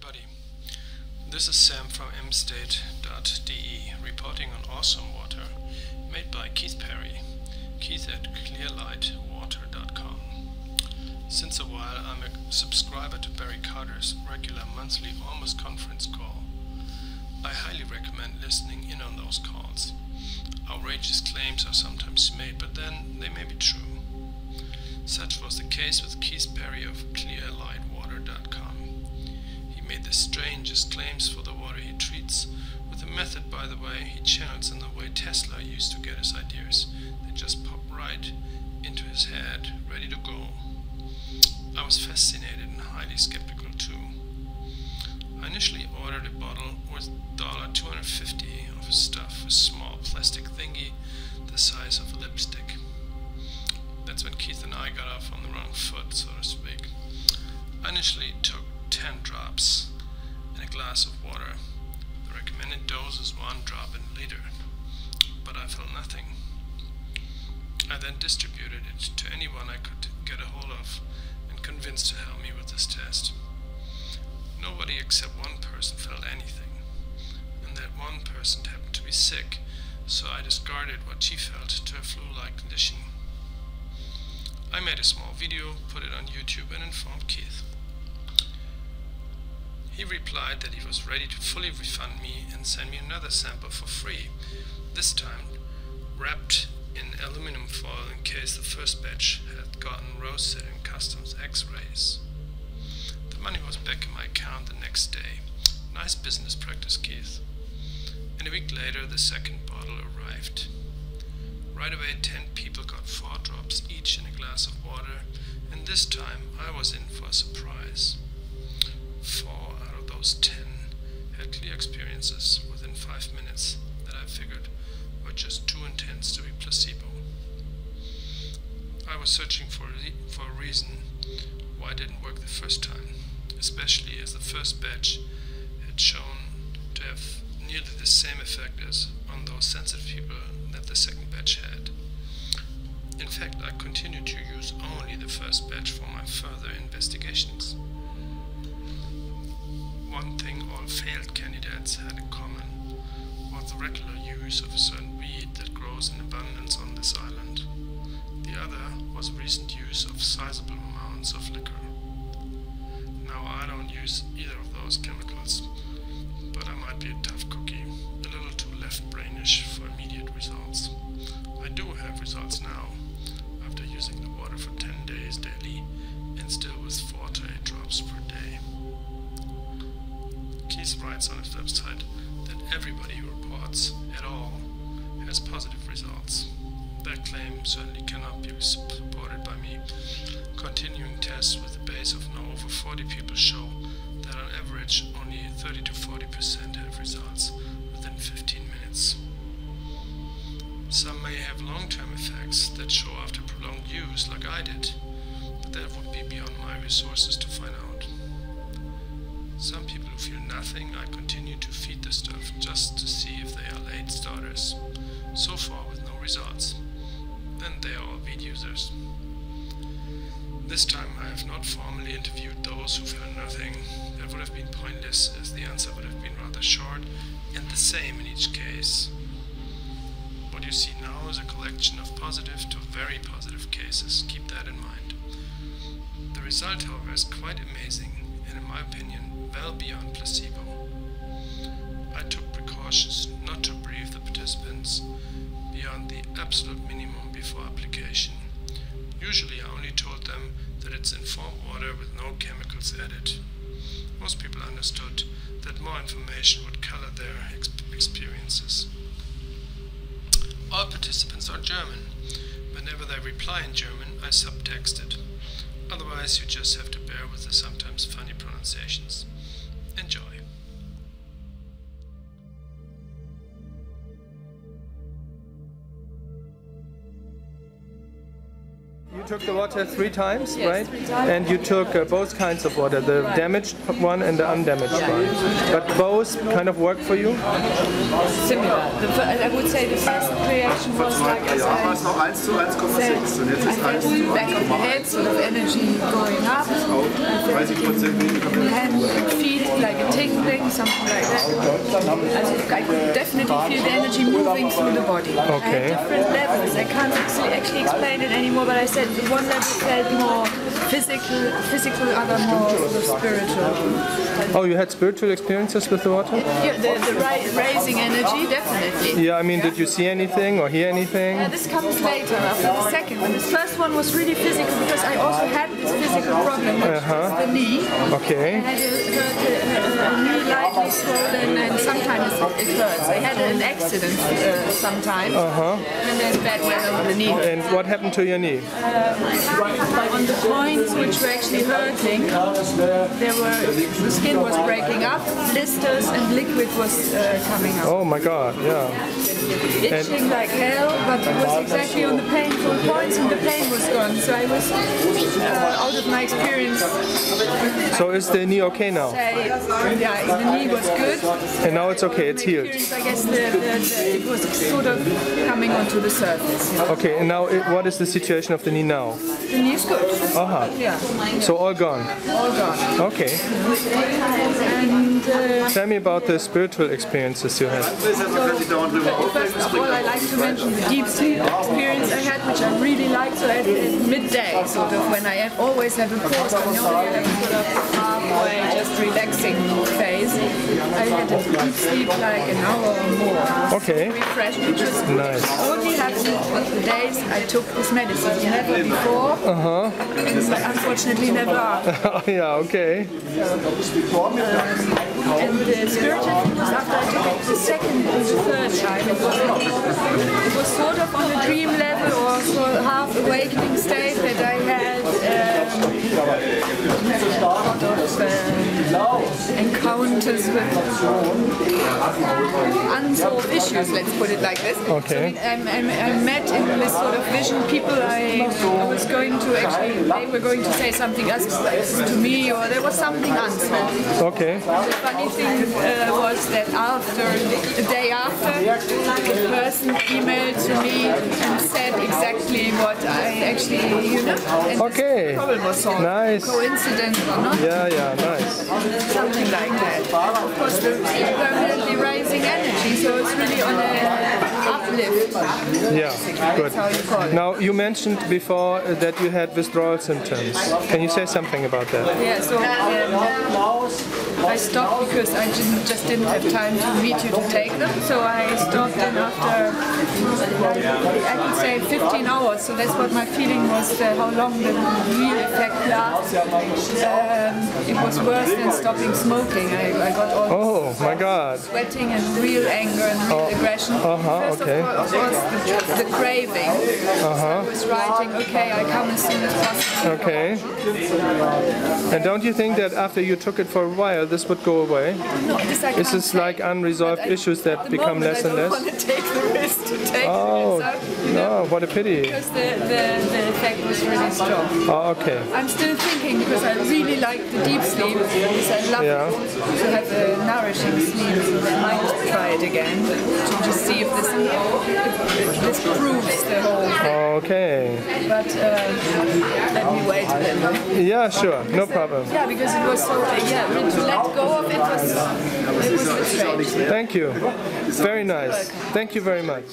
everybody. This is Sam from mstate.de reporting on Awesome Water, made by Keith Perry, Keith at clearlightwater.com. Since a while I'm a subscriber to Barry Carter's regular monthly Almost conference call. I highly recommend listening in on those calls. Outrageous claims are sometimes made, but then they may be true. Such was the case with Keith Perry of Clearlightwater.com. He made the strangest claims for the water he treats, with a method, by the way, he channels in the way Tesla used to get his ideas. They just pop right into his head, ready to go. I was fascinated and highly skeptical too. I initially ordered a bottle worth $250 of his stuff, a small plastic thingy the size of a lipstick. That's when Keith and I got off on the wrong foot, so to speak. I initially took 10 drops in a glass of water. The recommended dose is 1 drop in a liter, but I felt nothing. I then distributed it to anyone I could get a hold of and convinced to help me with this test. Nobody except one person felt anything, and that one person happened to be sick, so I discarded what she felt to a flu-like condition. I made a small video, put it on YouTube, and informed Keith. He replied that he was ready to fully refund me and send me another sample for free, this time wrapped in aluminum foil in case the first batch had gotten roasted in customs X-rays. The money was back in my account the next day. Nice business practice, Keith. And a week later the second bottle arrived. Right away 10 people got 4 drops each in a glass of water, and this time I was in for a surprise. 4 out of those 10 had clear experiences within 5 minutes that I figured were just too intense to be placebo. I was searching for a reason why it didn't work the first time, especially as the first batch had shown to have nearly the same effect as on those sensitive people that the second batch had. In fact, I continued to use only the first batch for my further investigations. One thing all failed candidates had in common was the regular use of a certain weed that grows in abundance on this island. The other was recent use of sizable amounts of liquor. Now, I don't use either of those chemicals, but I might be a tough cookie, a little too left-brainish for immediate results. I do have results now, after using the water for 10 days daily, and still with 4 to 8 drops per day. Keith writes on his website that everybody who reports at all has positive results. That claim certainly cannot be supported by me. Continuing tests with a base of now over 40 people show that on average only 30 to 40% have results within 15 minutes. Some may have long-term effects that show after prolonged use, like I did, but that would be beyond my resources to find out. Some people who feel nothing, I continue to feed the stuff just to see if they are late starters, so far with no results. Then they are all weed users. This time I have not formally interviewed those who felt nothing. That would have been pointless, as the answer would have been rather short and the same in each case. What you see now is a collection of positive to very positive cases. Keep that in mind. The result, however, is quite amazing and, in my opinion, well beyond placebo. I took precautions not to brief the participants beyond the absolute minimum before application. Usually I only told them that it's informed water with no chemicals added. Most people understood that more information would color their experiences. All participants are German. Whenever they reply in German, I subtext it. Otherwise you just have to bear with the sometimes funny pronunciations. Enjoy. You took the water 3 times, yes, right? 3 times. And you took both kinds of water, the damaged one and the undamaged one. But both kind of work for you? Similar. I would say the first reaction was like as I felt in the back of the head, sort of energy going up. I felt it in the hand, feel like tingling, something like that. I could definitely feel the energy moving through the body. Okay. I had different levels. I can't actually explain it anymore, but I said one level felt more physical, other more sort of spiritual. Oh, you had spiritual experiences with the water? Yeah, the raising energy, definitely. Yeah, I mean, did you see anything or hear anything? This comes later, after the second one. This first one was really physical because I also had this physical problem, which was the knee. Okay. I had a knee lightly swollen and sometimes it hurts. I had an accident sometimes when there's bad weather on the knee. And what happened to your knee? On the points which were actually hurting, the skin was breaking up, blisters and liquid was coming out. Oh my God, yeah. Itching like hell, but it was exactly on the painful points and the pain was gone. So I was out of my experience. So is the knee okay now? Yeah, the knee was good. And now it's okay, it's healed. I guess it was sort of coming onto the surface. Okay, and now what is the situation of the knee now? The knee is good. Yeah. So all gone? All gone. Okay. And tell me about the spiritual experiences you had. First of all, I like to mention the deep sleep experience I had, which I really liked. So at midday, sort of, when I always have a pause, I know that I'm sort of halfway, just relaxing phase. I had a deep sleep like an hour or more. Okay. Refreshed, which was nice. Only happened on the days I took this medicine. Never before. And unfortunately, never after. Yeah. Okay. And the spiritual thing was after I took it the second or the third time. It was sort of on a dream level or sort of half awakening state that I had encounters with unsolved issues, let's put it like this. Okay. So I met in this sort of vision people I was going to actually, they were going to say something else to me, or there was something unsolved. Okay. The funny thing was that the day after, the person emailed to me and said exactly what I actually, and okay. the problem was solved. Nice. Coincidence or not? Yeah, nice. Something like that. Of course, we're permanently rising energy, so it's really on an uplift. Yeah, good. That's how you call it. Now, you mentioned before that you had withdrawal symptoms. Can you say something about that? Yeah, so I stopped because I just didn't have time to meet you to take them. So I stopped, and after, I could say 15 hours, so that's what my feeling was, how long the real effect lasts. It was worse than stopping smoking. I got all my God. sweating and real anger and real aggression. First okay. of course, the craving. So I was writing, okay, I come as soon as possible. Okay. And don't you think that after you took it for a while, this would go away? No, this I Is this like unresolved issues that become less and less? I don't want to take the risk to take it. No, what a pity. Because the effect was really strong. Oh, okay. I'm still thinking, because I really like the deep sleep, because I love to have a nourishing sleep. I might try it again to just see if this proves the whole thing. Okay. But let me wait a little. Yeah, sure, no problem. Yeah, because it was so, to let go of it was a bit strange. Thank you. Very nice. Thank you very much.